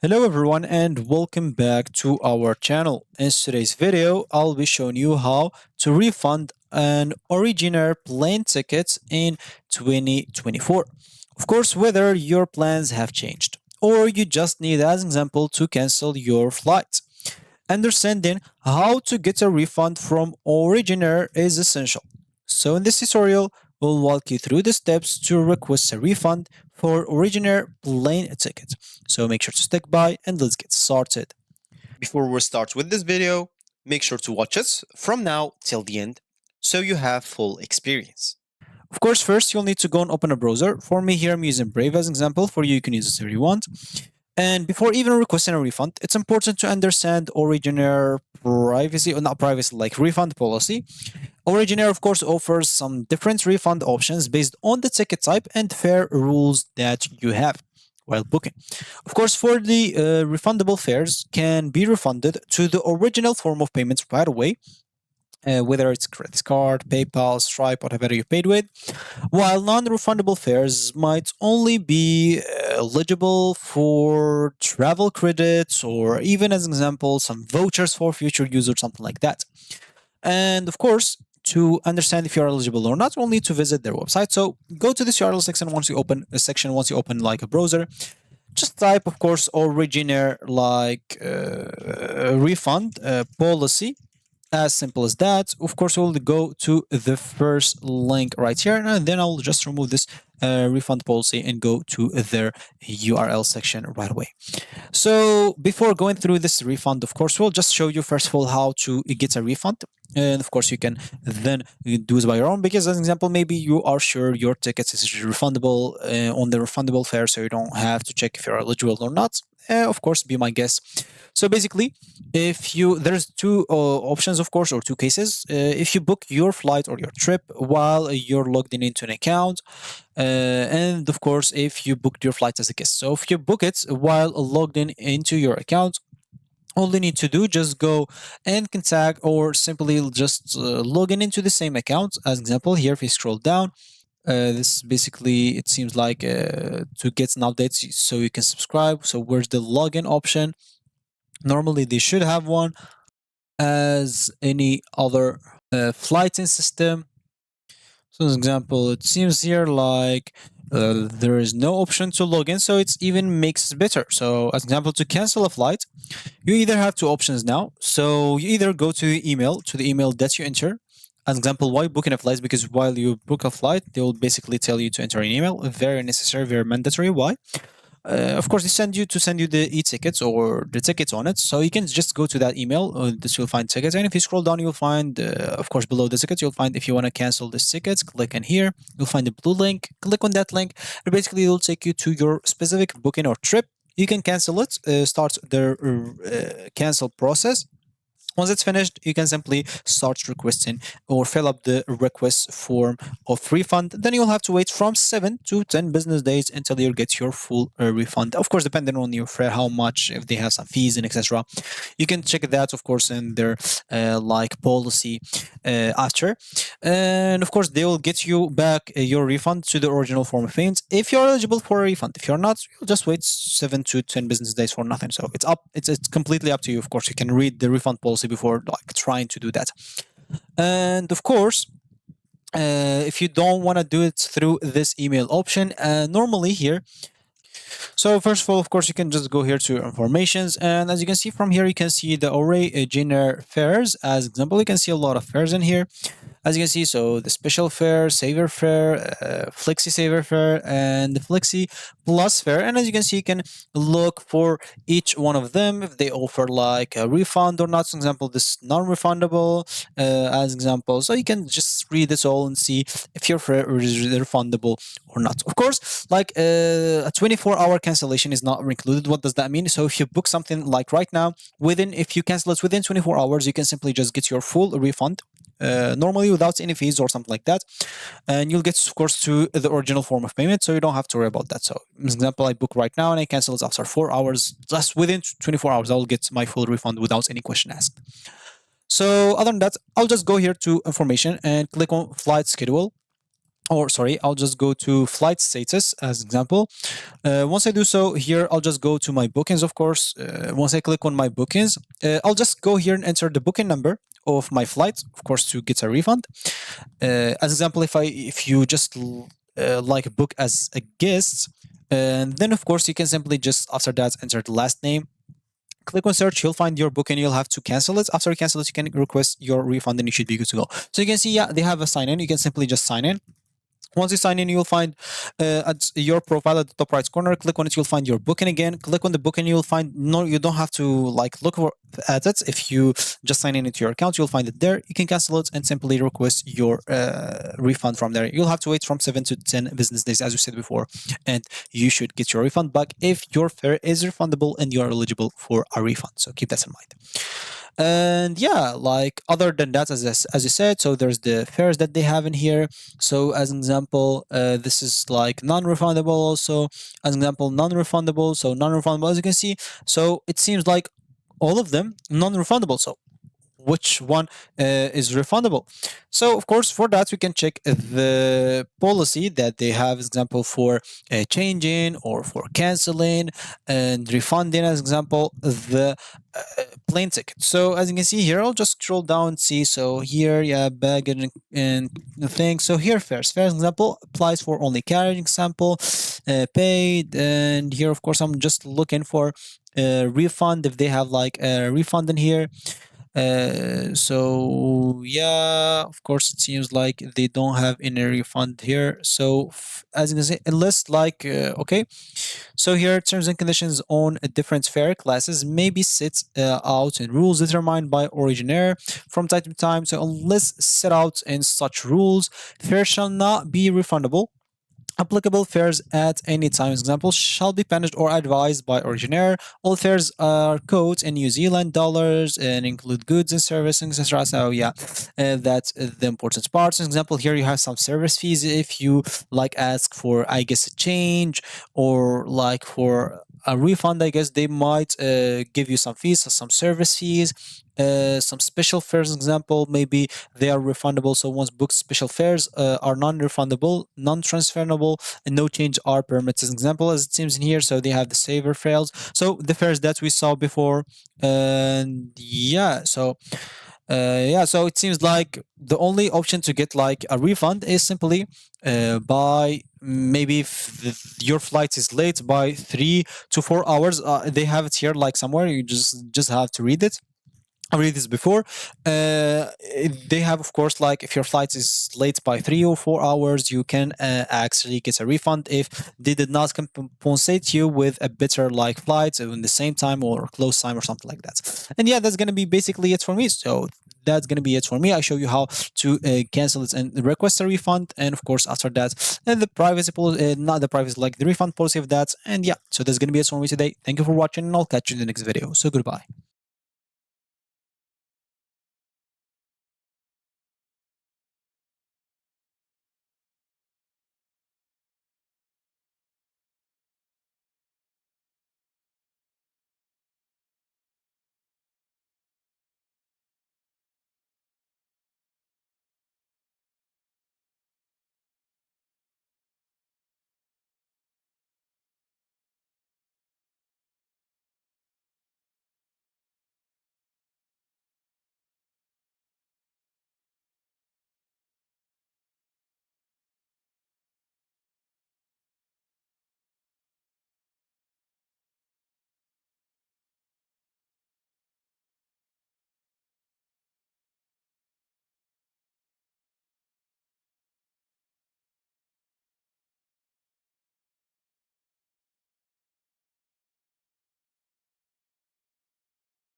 Hello everyone and welcome back to our channel. In today's video, I'll be showing you how to refund an Originair plane ticket in 2024. Of course, whether your plans have changed or you just need as an example to cancel your flight. Understanding how to get a refund from Originair is essential. So in this tutorial, we'll walk you through the steps to request a refund for Originair plane ticket. So make sure to stick by and let's get started. Before we start with this video, make sure to watch us from now till the end so you have full experience. Of course, first you'll need to go and open a browser. For me here, I'm using Brave as an example. For you, you can use it if you want. And before even requesting a refund, it's important to understand Originair privacy, or not privacy, like refund policy. Originair, of course, offers some different refund options based on the ticket type and fare rules that you have while booking. Of course, for the refundable fares can be refunded to the original form of payment right away, whether it's credit card, PayPal, Stripe, whatever you paid with, while non-refundable fares might only be eligible for travel credits or even as an example, some vouchers for future use or something like that. And of course, to understand if you're eligible or not, we'll need to visit their website. So go to this URL once you open like a browser. Just type, of course, Originair like refund policy, as simple as that. Of course, we'll go to the first link right here, and then I'll just remove this refund policy and go to their URL section right away. So before going through this refund, of course, we'll just show you first of all how to get a refund. And of course, you can then do it by your own, because as an example, maybe you are sure your tickets is refundable on the refundable fare, so you don't have to check if you're eligible or not. Of course, be my guest. So basically, if you there's two options, of course, or two cases. If you book your flight or your trip while you're logged in into an account, and of course, if you booked your flight as a guest. So if you book it while logged in into your account, all you need to do just go and contact or simply just log in into the same account. As example, here if you scroll down, this basically it seems like to get an update so you can subscribe. So where's the login option? Normally they should have one as any other flighting system. So as example, it seems here like there is no option to log in, so it's even makes it better. So as example, to cancel a flight, you either have two options now. So you either go to the email that you enter. As example, why booking a flight? Because while you book a flight, they will basically tell you to enter an email. Very necessary, very mandatory. Why? Of course, they send you the e-tickets or the tickets on it, so you can just go to that email. This you'll find tickets, and if you scroll down, you'll find, of course, below the tickets, you'll find if you want to cancel this tickets, click in here. You'll find the blue link. Click on that link, and basically, it'll take you to your specific booking or trip. You can cancel it. Start the cancel process. Once it's finished, you can simply start requesting or fill up the request form of refund. Then you'll have to wait from 7 to 10 business days until you get your full refund. Of course, depending on your fare, how much, if they have some fees and etc. You can check that, of course, in their like policy after. And of course, they will get you back your refund to the original form of payment if you're eligible for a refund. If you're not, you'll just wait 7 to 10 business days for nothing. So it's completely up to you. Of course, you can read the refund policy before like trying to do that. And of course, if you don't want to do it through this email option, normally here, so first of all, of course, you can just go here to informations, and as you can see from here, you can see the Originair fares. As example, you can see a lot of fares in here. As you can see, so the special fare, saver fare, flexi saver fare, and the flexi plus fare. And as you can see, you can look for each one of them if they offer like a refund or not. For example, this non-refundable, as example. So you can just read this all and see if your fare is refundable or not. Of course, like a 24-hour cancellation is not included. What does that mean? So if you book something like right now, if you cancel it within 24 hours, you can simply just get your full refund. Normally without any fees or something like that, and you'll get, of course, to the original form of payment, so you don't have to worry about that. So for example, I book right now and I cancel it after 4 hours. Just within 24 hours, I will get my full refund without any question asked. So other than that, I'll just go here to information and click on flight schedule. or sorry, I'll just go to flight status as example. Once I do so here, I'll just go to my bookings, of course. Once I click on my bookings, I'll just go here and enter the booking number of my flight, of course, to get a refund. As example, if you just like book as a guest, and then of course you can simply just after that enter the last name. Click on search, you'll find your booking, you'll have to cancel it. After you cancel it, you can request your refund and you should be good to go. So you can see, yeah, they have a sign in. You can simply just sign in. Once you sign in, you'll find at your profile at the top right corner. Click on it, you'll find your booking again. Click on the booking, you'll find no, you don't have to like look at it. If you just sign in into your account, you'll find it there. You can cancel it and simply request your refund from there. You'll have to wait from 7 to 10 business days, as we said before, and you should get your refund back if your fare is refundable and you are eligible for a refund. So keep that in mind. And yeah, like other than that, as you said, so there's the fares that they have in here. So as an example, this is like non-refundable also. As an example, non-refundable. So non-refundable, as you can see. So it seems like all of them non-refundable. So which one is refundable? So of course for that we can check the policy that they have, example for changing or for canceling and refunding, as example the plane ticket. So as you can see here, I'll just scroll down and see. So here, yeah, baggage and the thing. So here fares example applies for only carriage example, paid, and here of course I'm just looking for refund if they have like a refund in here. So yeah, of course it seems like they don't have any refund here. So as you can see, unless like okay, so here terms and conditions on different fare classes may be set out in rules determined by Originair from time to time. So unless set out in such rules, fare shall not be refundable. Applicable fares at any time, example, shall be punished or advised by Originair. All fares are quotes in New Zealand dollars and include goods and services, etc. So yeah, that's the important part. For example, here you have some service fees if you like ask for, I guess, a change or like for a refund. I guess they might give you some fees, some service fees. Some special fares, example, maybe they are refundable. So once booked, special fares are non-refundable, non-transferable, and no change are permitted. As example, as it seems in here, so they have the saver fares. So the fares that we saw before, and yeah, so. Yeah, so it seems like the only option to get like a refund is simply by maybe if your flight is late by 3 to 4 hours. They have it here like somewhere. You just have to read it. I read this before. They have, of course, like if your flight is late by 3 or 4 hours, you can actually get a refund if they did not compensate you with a better like flight in the same time or close time or something like that. And yeah, that's gonna be basically it for me. So that's gonna be it for me. I show you how to cancel it and request a refund, and of course after that, the privacy policy, not the privacy, like the refund policy of that. And yeah, so that's gonna be it for me today. Thank you for watching, and I'll catch you in the next video. So goodbye.